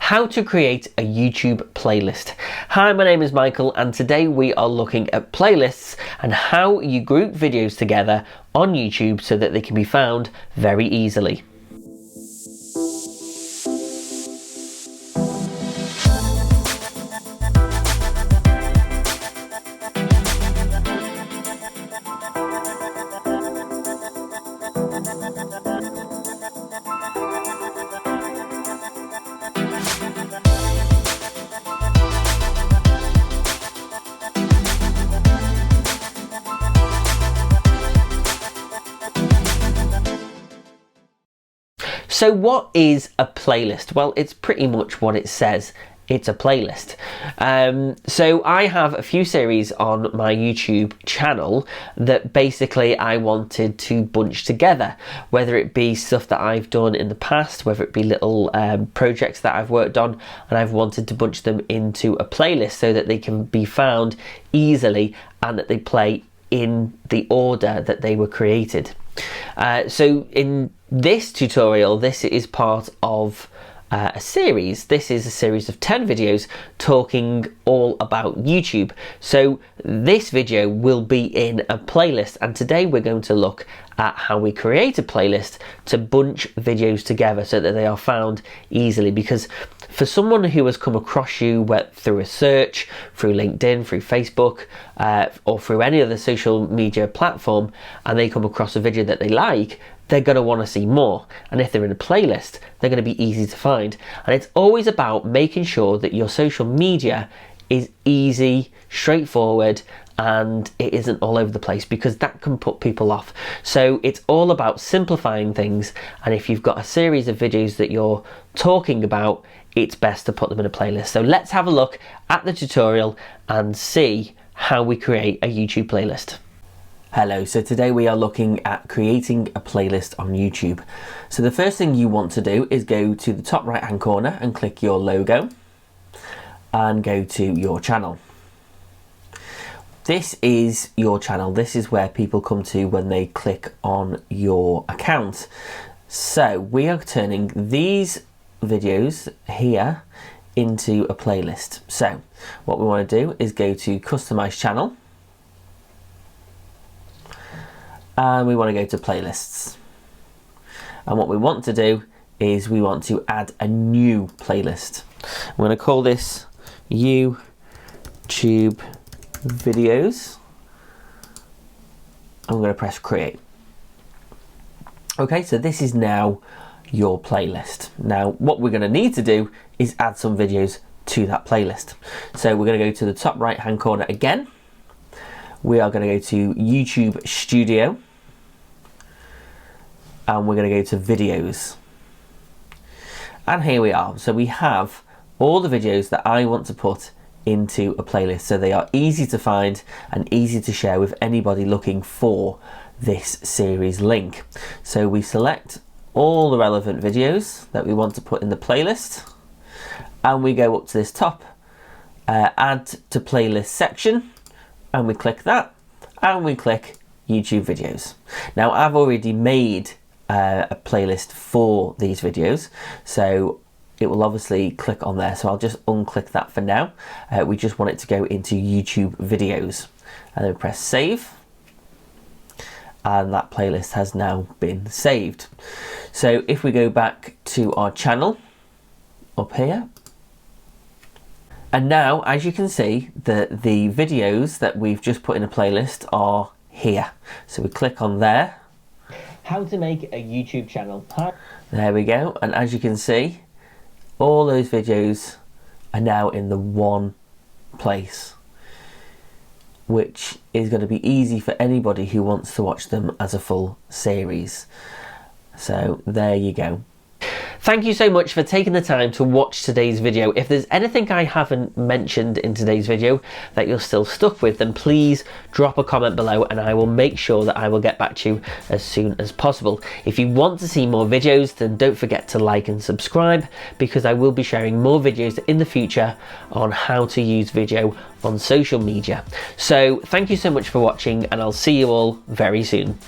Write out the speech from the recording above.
how to create a YouTube playlist. Hi, my name is Michael, and today we are looking at playlists and how you group videos together on YouTube so that they can be found very easily. So what is a playlist? Well, it's pretty much what it says. It's a playlist. So I have a few series on my YouTube channel that basically I wanted to bunch together, whether it be stuff that I've done in the past, whether it be little projects that I've worked on, and I've wanted to bunch them into a playlist so that they can be found easily and that they play in the order that they were created. So in this tutorial, this is part of a series. This is a series of 10 videos talking all about YouTube. So this video will be in a playlist, and today we're going to look at how we create a playlist to bunch videos together so that they are found easily. Because for someone who has come across you through a search, through LinkedIn, through Facebook, or through any other social media platform, and they come across a video that they like, they're going to want to see more. And if they're in a playlist, they're going to be easy to find. And it's always about making sure that your social media is easy, straightforward, and it isn't all over the place, because that can put people off. So it's all about simplifying things, and if you've got a series of videos that you're talking about, it's best to put them in a playlist. So let's have a look at the tutorial and see how we create a YouTube playlist. Hello, so today we are looking at creating a playlist on YouTube. So the first thing you want to do is go to the top right hand corner and click your logo and go to your channel. This is your channel. This is where people come to when they click on your account. So we are turning these videos here into a playlist. So what we want to do is go to customize channel, and we want to go to playlists. And what we want to do is we want to add a new playlist. I'm going to call this YouTube videos. I'm going to press create. Okay, so this is now your playlist. Now what we're going to need to do is add some videos to that playlist. So we're going to go to the top right hand corner again. We are going to go to YouTube Studio, and we're going to go to videos. And here we are. So we have all the videos that I want to put into a playlist, so they are easy to find and easy to share with anybody looking for this series link. So we select all the relevant videos that we want to put in the playlist, and we go up to this top add to playlist section, and we click that, and we click YouTube videos. Now I've already made a playlist for these videos, so it will obviously click on there, so I'll just unclick that for now. We just want it to go into YouTube videos, and then press save, and that playlist has now been saved. So if we go back to our channel up here, and now as you can see the videos that we've just put in a playlist are here. So we click on there. How to make a YouTube channel. There we go, and as you can see, all those videos are now in the one place, which is going to be easy for anybody who wants to watch them as a full series. So there you go. Thank you so much for taking the time to watch today's video. If there's anything I haven't mentioned in today's video that you're still stuck with, then please drop a comment below and I will make sure that I will get back to you as soon as possible. If you want to see more videos, then don't forget to like and subscribe, because I will be sharing more videos in the future on how to use video on social media. So thank you so much for watching, and I'll see you all very soon.